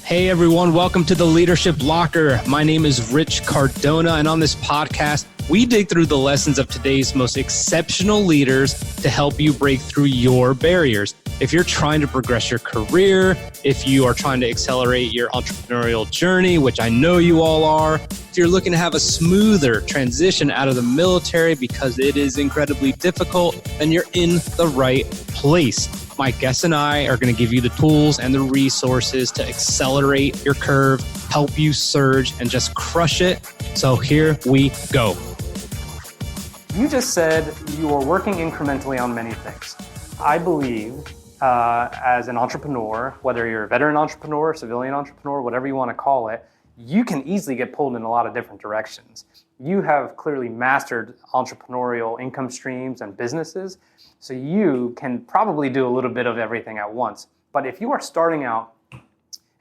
Hey everyone, welcome to the Leadership Locker. My name is Rich Cardona, and on this podcast, we dig through the lessons of today's most exceptional leaders to help you break through your barriers. If you're trying to progress your career, if you are trying to accelerate your entrepreneurial journey, which I know you all are, if you're looking to have a smoother transition out of the military because it is incredibly difficult, then you're in the right place. My guests and I are going to give you the tools and the resources to accelerate your curve, help you surge, and just crush it. So here we go. You just said you are working incrementally on many things. I believe as an entrepreneur, whether you're a veteran entrepreneur, civilian entrepreneur, whatever you want to call it, you can easily get pulled in a lot of different directions. You have clearly mastered entrepreneurial income streams and businesses, so you can probably do a little bit of everything at once. But if you are starting out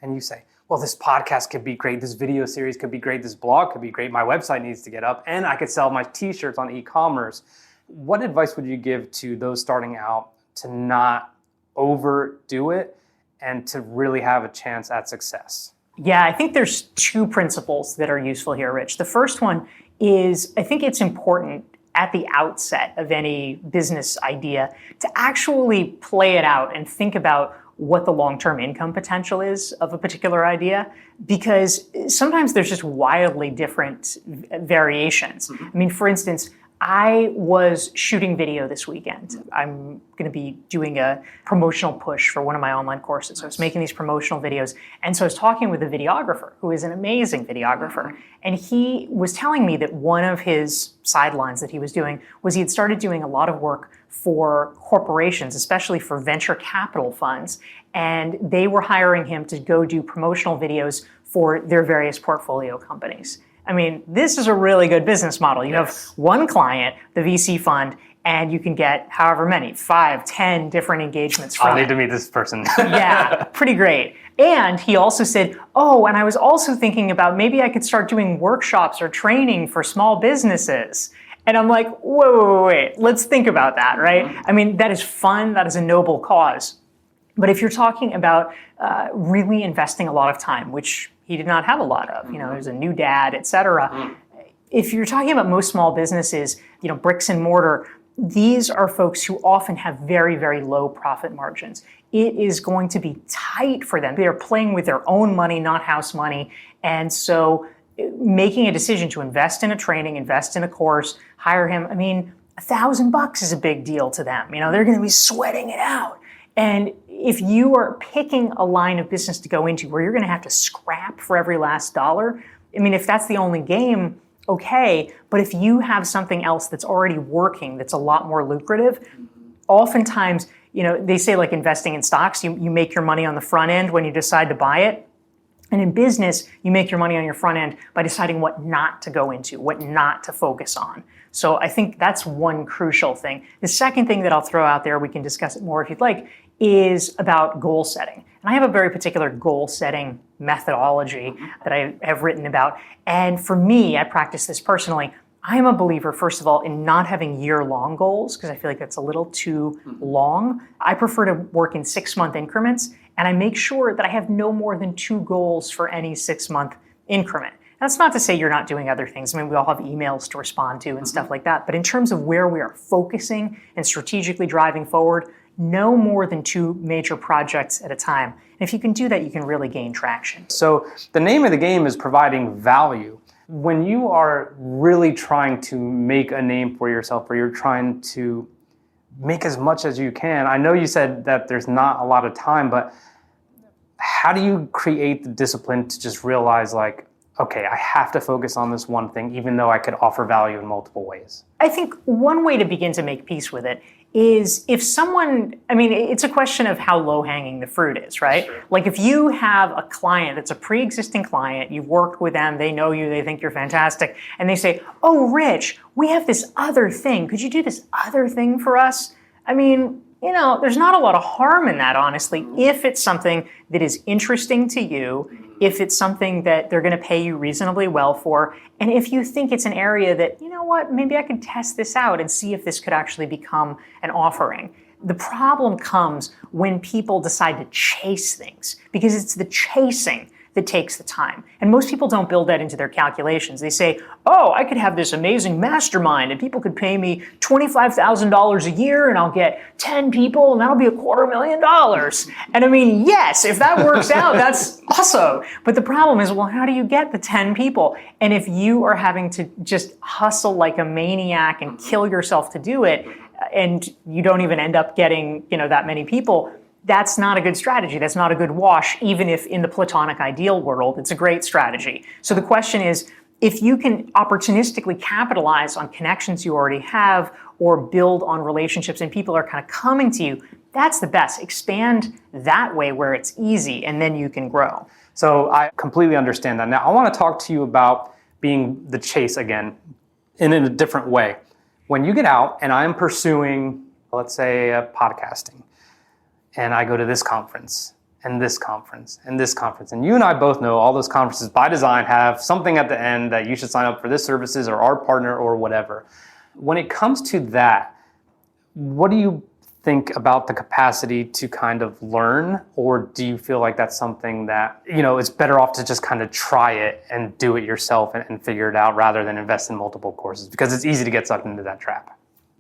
and you say, well, this podcast could be great, this video series could be great, this blog could be great, my website needs to get up, and I could sell my t-shirts on e-commerce, what advice would you give to those starting out to not overdo it and to really have a chance at success? Yeah, I think there's two principles that are useful here, Rich. The first one is I think it's important at the outset of any business idea to actually play it out and think about what the long-term income potential is of a particular idea, because sometimes there's just wildly different variations. I mean, for instance, I was shooting video this weekend. I'm going to be doing a promotional push for one of my online courses. So I was making these promotional videos. And so I was talking with a videographer who is an amazing videographer. And he was telling me that one of his sidelines that he was doing was he had started doing a lot of work for corporations, especially for venture capital funds. And they were hiring him to go do promotional videos for their various portfolio companies. I mean, this is a really good business model. You have one client, the VC fund, and you can get however many, 5, 10 different engagements from I need to meet this person. Yeah, pretty great. And he also said, oh, and I was also thinking about maybe I could start doing workshops or training for small businesses. And I'm like, wait, let's think about that, right? I mean, that is fun. That is a noble cause. But if you're talking about really investing a lot of time, which he did not have a lot of, he was a new dad, et cetera. If you're talking about most small businesses, bricks and mortar, these are folks who often have very, very low profit margins. It is going to be tight for them. They are playing with their own money, not house money. And so making a decision to invest in a training, invest in a course, hire him, I mean, $1,000 is a big deal to them. They're going to be sweating it out. And if you are picking a line of business to go into where you're going to have to scrap for every last dollar, I mean, if that's the only game, okay. But if you have something else that's already working, that's a lot more lucrative, oftentimes, they say like investing in stocks, you make your money on the front end when you decide to buy it. And in business, you make your money on your front end by deciding what not to go into, what not to focus on. So I think that's one crucial thing. The second thing that I'll throw out there, we can discuss it more if you'd like, is about goal setting. And I have a very particular goal setting methodology that I have written about. And for me, I practice this personally. I am a believer, first of all, in not having year-long goals, because I feel like that's a little too long. I prefer to work in 6-month increments, and I make sure that I have no more than 2 goals for any 6-month increment. That's not to say you're not doing other things. I mean, we all have emails to respond to and stuff like that. But in terms of where we are focusing and strategically driving forward, no more than 2 major projects at a time. And if you can do that, you can really gain traction. So the name of the game is providing value. When you are really trying to make a name for yourself, or you're trying to make as much as you can, I know you said that there's not a lot of time, but how do you create the discipline to just realize like, okay, I have to focus on this one thing, even though I could offer value in multiple ways? I think one way to begin to make peace with it is if someone, it's a question of how low-hanging the fruit is, right? Sure. Like if you have a client that's a pre-existing client, you've worked with them, they know you, they think you're fantastic, and they say, oh, Rich, we have this other thing. Could you do this other thing for us? There's not a lot of harm in that, honestly, if it's something that is interesting to you, if it's something that they're going to pay you reasonably well for, and if you think it's an area that, maybe I could test this out and see if this could actually become an offering. The problem comes when people decide to chase things, because it's the chasing that takes the time. And most people don't build that into their calculations. They say, oh, I could have this amazing mastermind and people could pay me $25,000 a year and I'll get 10 people and that'll be $250,000. And I mean, yes, if that works out, that's awesome. But the problem is, well, how do you get the 10 people? And if you are having to just hustle like a maniac and kill yourself to do it, and you don't even end up getting, that many people, that's not a good strategy. That's not a good wash, even if in the platonic ideal world, it's a great strategy. So the question is, if you can opportunistically capitalize on connections you already have or build on relationships and people are kind of coming to you, that's the best. Expand that way where it's easy and then you can grow. So I completely understand that. Now I want to talk to you about being the chase again in a different way. When you get out and I'm pursuing, let's say, podcasting, and I go to this conference, and this conference, and this conference, and you and I both know all those conferences by design have something at the end that you should sign up for this services or our partner or whatever. When it comes to that, what do you think about the capacity to kind of learn, or do you feel like that's something that, it's better off to just kind of try it and do it yourself and figure it out rather than invest in multiple courses? Because it's easy to get sucked into that trap.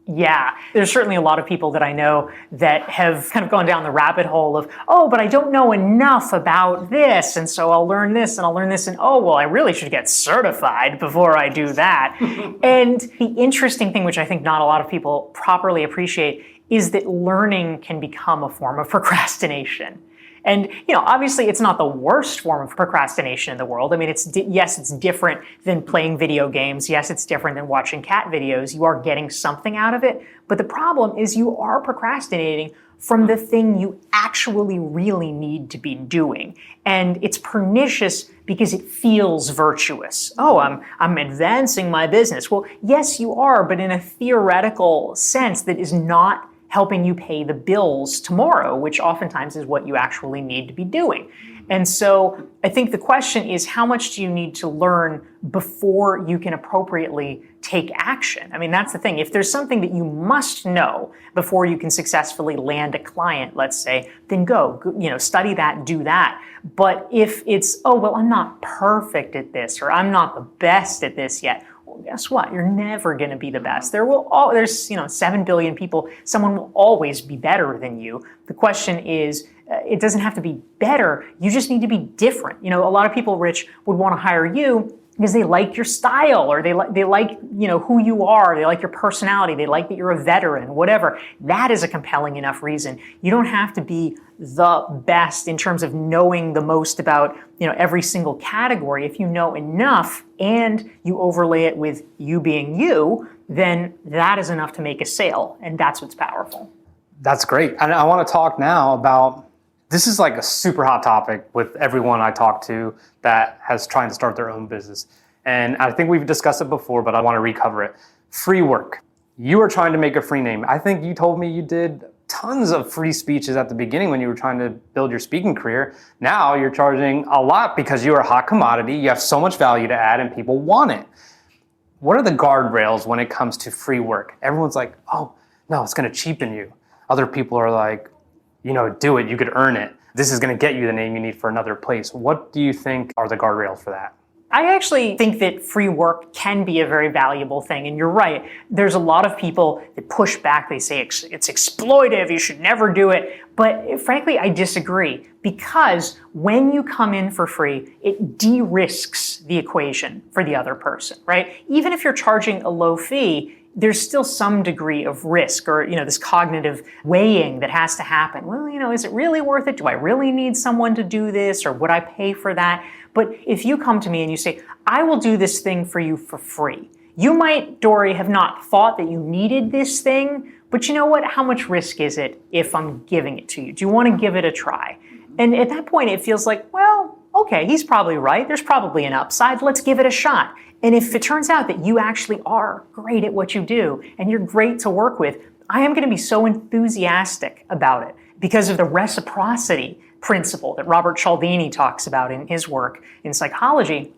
Yeah, there's certainly a lot of people that I know that have kind of gone down the rabbit hole of, oh, but I don't know enough about this, and so I'll learn this and I'll learn this, and oh, well, I really should get certified before I do that. And the interesting thing, which I think not a lot of people properly appreciate, is that learning can become a form of procrastination. And, obviously it's not the worst form of procrastination in the world. I mean, yes, it's different than playing video games. Yes, it's different than watching cat videos. You are getting something out of it. But the problem is you are procrastinating from the thing you actually really need to be doing. And it's pernicious because it feels virtuous. Oh, I'm advancing my business. Well, yes, you are, but in a theoretical sense that is not helping you pay the bills tomorrow, which oftentimes is what you actually need to be doing. And so I think the question is, how much do you need to learn before you can appropriately take action? I mean, that's the thing. If there's something that you must know before you can successfully land a client, let's say, then go, study that, do that. But if it's, oh, well, I'm not perfect at this, or I'm not the best at this yet, guess what? You're never going to be the best. There's 7 billion people. Someone will always be better than you. The question is, it doesn't have to be better. You just need to be different. A lot of people, Rich, would want to hire you because they like your style, or they like who you are. They like your personality. They like that you're a veteran, whatever. That is a compelling enough reason. You don't have to be the best in terms of knowing the most about every single category. If you know enough and you overlay it with you being you, then that is enough to make a sale, and that's what's powerful. That's great. And I want to talk now about, this is like a super hot topic with everyone I talk to that has trying to start their own business. And I think we've discussed it before, but I want to recover it. Free work. You are trying to make a free name. I think you told me you did tons of free speeches at the beginning when you were trying to build your speaking career. Now you're charging a lot because you are a hot commodity. You have so much value to add and people want it. What are the guardrails when it comes to free work? Everyone's like, oh, no, it's going to cheapen you. Other people are like, do it, you could earn it. This is going to get you the name you need for another place. What do you think are the guardrails for that? I actually think that free work can be a very valuable thing. And you're right. There's a lot of people that push back. They say it's exploitive. You should never do it. But frankly, I disagree, because when you come in for free, it de-risks the equation for the other person, right? Even if you're charging a low fee, there's still some degree of risk, or, this cognitive weighing that has to happen. Well, is it really worth it? Do I really need someone to do this, or would I pay for that? But if you come to me and you say, I will do this thing for you for free. You might, Dorie, have not thought that you needed this thing, but you know what? How much risk is it if I'm giving it to you? Do you want to give it a try? And at that point, it feels like, well, okay, he's probably right. There's probably an upside. Let's give it a shot. And if it turns out that you actually are great at what you do and you're great to work with, I am going to be so enthusiastic about it because of the reciprocity principle that Robert Cialdini talks about in his work in psychology,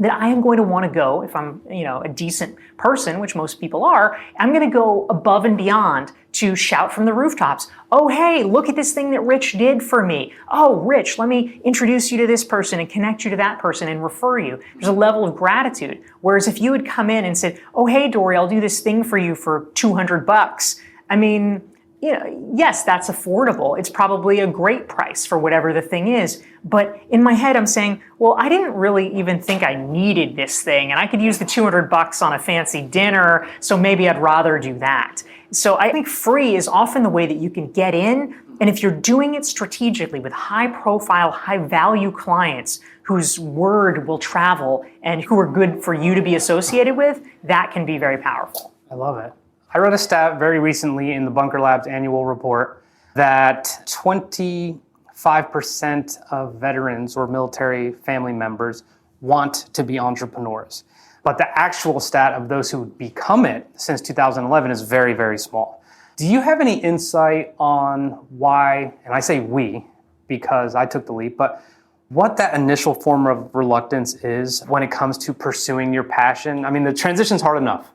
that I am going to want to go, if I'm, a decent person, which most people are, I'm going to go above and beyond to shout from the rooftops, oh, hey, look at this thing that Rich did for me. Oh, Rich, let me introduce you to this person and connect you to that person and refer you. There's a level of gratitude. Whereas if you had come in and said, oh, hey, Dorie, I'll do this thing for you for $200. I mean, yes, that's affordable. It's probably a great price for whatever the thing is. But in my head, I'm saying, well, I didn't really even think I needed this thing, and I could use the $200 on a fancy dinner, so maybe I'd rather do that. So I think free is often the way that you can get in. And if you're doing it strategically with high profile, high value clients whose word will travel and who are good for you to be associated with, that can be very powerful. I love it. I read a stat very recently in the Bunker Labs annual report that 25% of veterans or military family members want to be entrepreneurs. But the actual stat of those who become it since 2011 is very, very small. Do you have any insight on why, and I say we because I took the leap, but what that initial form of reluctance is when it comes to pursuing your passion? I mean, the transition's hard enough.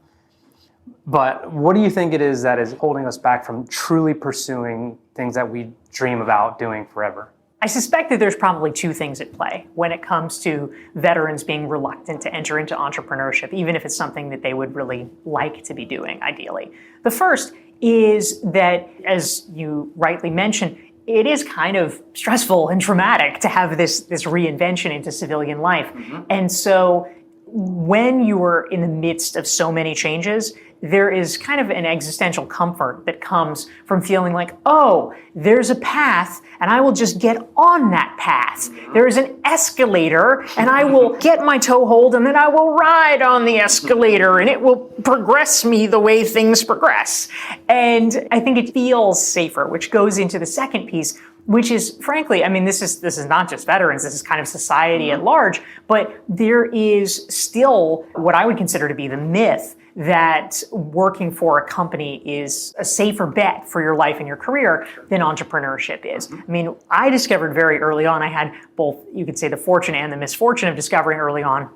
But what do you think it is that is holding us back from truly pursuing things that we dream about doing forever? I suspect that there's probably two things at play when it comes to veterans being reluctant to enter into entrepreneurship, even if it's something that they would really like to be doing, ideally. The first is that, as you rightly mentioned, it is kind of stressful and traumatic to have this reinvention into civilian life. Mm-hmm. And so when you are in the midst of so many changes, there is kind of an existential comfort that comes from feeling like, oh, there's a path and I will just get on that path. There is an escalator and I will get my toehold and then I will ride on the escalator and it will progress me the way things progress. And I think it feels safer, which goes into the second piece, which is, frankly, I mean, this is not just veterans, this is kind of society at large, but there is still what I would consider to be the myth that working for a company is a safer bet for your life and your career than entrepreneurship is. I mean, I discovered very early on, I had both, you could say, the fortune and the misfortune of discovering early on,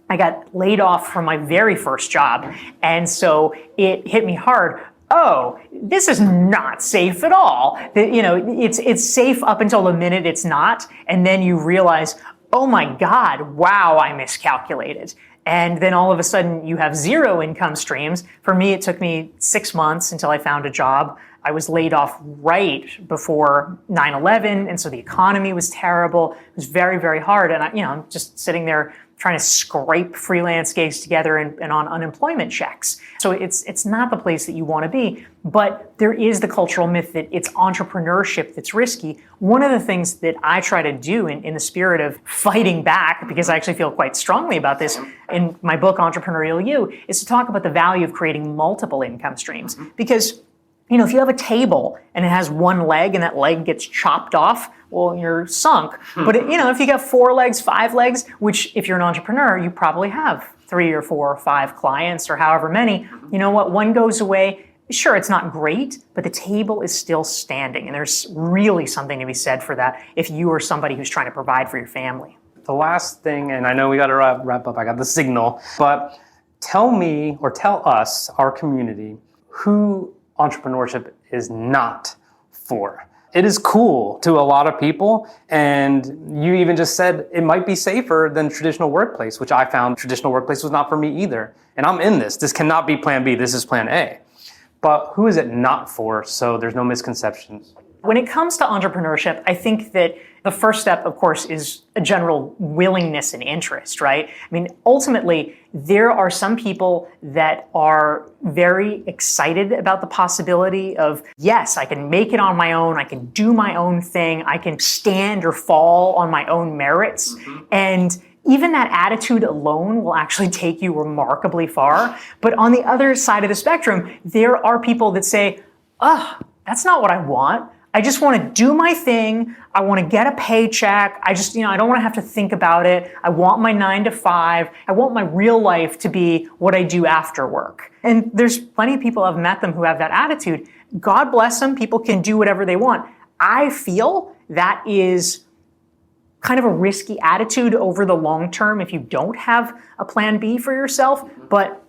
I got laid off from my very first job. And so it hit me hard. Oh, this is not safe at all. It's safe up until the minute it's not. And then you realize, oh my God, wow, I miscalculated. And then all of a sudden you have zero income streams. For me, it took me 6 months until I found a job. I was laid off right before 9/11. And so the economy was terrible. It was very, very hard. And I'm just sitting there trying to scrape freelance gigs together and on unemployment checks. So it's not the place that you want to be, but there is the cultural myth that it's entrepreneurship that's risky. One of the things that I try to do in the spirit of fighting back, because I actually feel quite strongly about this in my book, Entrepreneurial You, is to talk about the value of creating multiple income streams. Because if you have a table and it has one leg and that leg gets chopped off, well, you're sunk. But if you got 4 legs, 5 legs, which if you're an entrepreneur, you probably have 3 or 4 or 5 clients or however many, you know what, one goes away. Sure, it's not great, but the table is still standing. And there's really something to be said for that if you are somebody who's trying to provide for your family. The last thing, and I know we got to wrap up, I got the signal, but tell me or tell us, our community, who entrepreneurship is not for. It is cool to a lot of people, and you even just said it might be safer than traditional workplace, which I found traditional workplace was not for me either. And I'm in this. This cannot be plan B. This is plan A. But who is it not for, so there's no misconceptions? When it comes to entrepreneurship, I think that the first step, of course, is a general willingness and interest, right? I mean, ultimately, there are some people that are very excited about the possibility of, yes, I can make it on my own, I can do my own thing, I can stand or fall on my own merits. Mm-hmm. And even that attitude alone will actually take you remarkably far. But on the other side of the spectrum, there are people that say, that's not what I want. I just want to do my thing. I want to get a paycheck. I just, I don't want to have to think about it. I want my 9 to 5. I want my real life to be what I do after work. And there's plenty of people, I've met them who have that attitude. God bless them. People can do whatever they want. I feel that is kind of a risky attitude over the long term if you don't have a plan B for yourself. But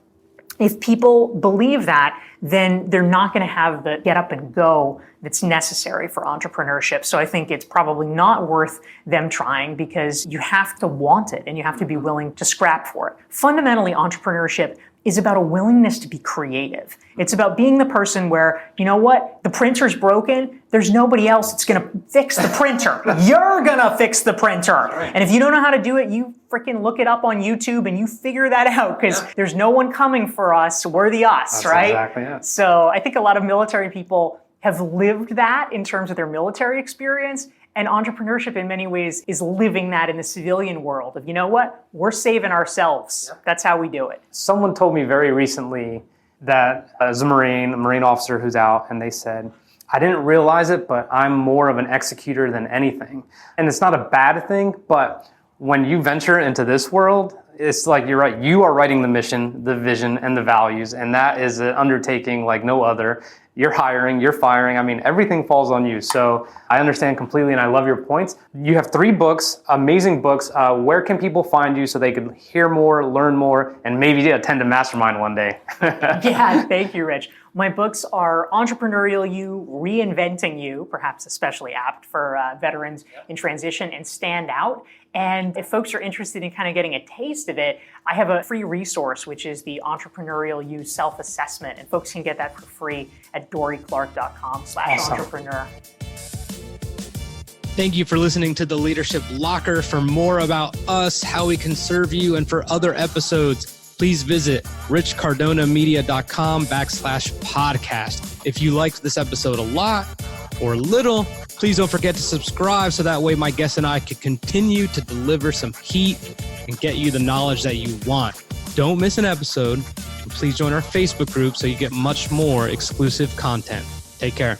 if people believe that, then they're not going to have the get up and go that's necessary for entrepreneurship. So I think it's probably not worth them trying, because you have to want it and you have to be willing to scrap for it. Fundamentally, entrepreneurship is about a willingness to be creative. It's about being the person where, you know what, the printer's broken, there's nobody else that's gonna fix the printer. You're gonna fix the printer. Right. And if you don't know how to do it, you freaking look it up on YouTube and you figure that out, because there's no one coming for us, we're the us, That's right? exactly it. So I think a lot of military people have lived that in terms of their military experience. And entrepreneurship in many ways is living that in the civilian world of, you know what, we're saving ourselves. That's how we do it. Someone told me very recently that as a Marine officer who's out, and they said, I didn't realize it, but I'm more of an executor than anything. And it's not a bad thing, but when you venture into this world, it's like, you're right, you are writing the mission, the vision, and the values, and that is an undertaking like no other. You're hiring, you're firing. I mean, everything falls on you. So I understand completely, and I love your points. You have 3 books, amazing books. Where can people find you so they can hear more, learn more, and maybe attend a mastermind one day? Yeah, thank you, Rich. My books are Entrepreneurial You, Reinventing You, perhaps especially apt for veterans in transition, and Stand Out. And if folks are interested in kind of getting a taste of it, I have a free resource, which is the Entrepreneurial You Self-Assessment. And folks can get that for free at DorieClark.com/entrepreneur. Thank you for listening to The Leadership Locker. For more about us, how we can serve you, and for other episodes, please visit richcardonamendia.com/podcast. If you liked this episode a lot or little, please don't forget to subscribe so that way my guests and I can continue to deliver some heat and get you the knowledge that you want. Don't miss an episode. And please join our Facebook group so you get much more exclusive content. Take care.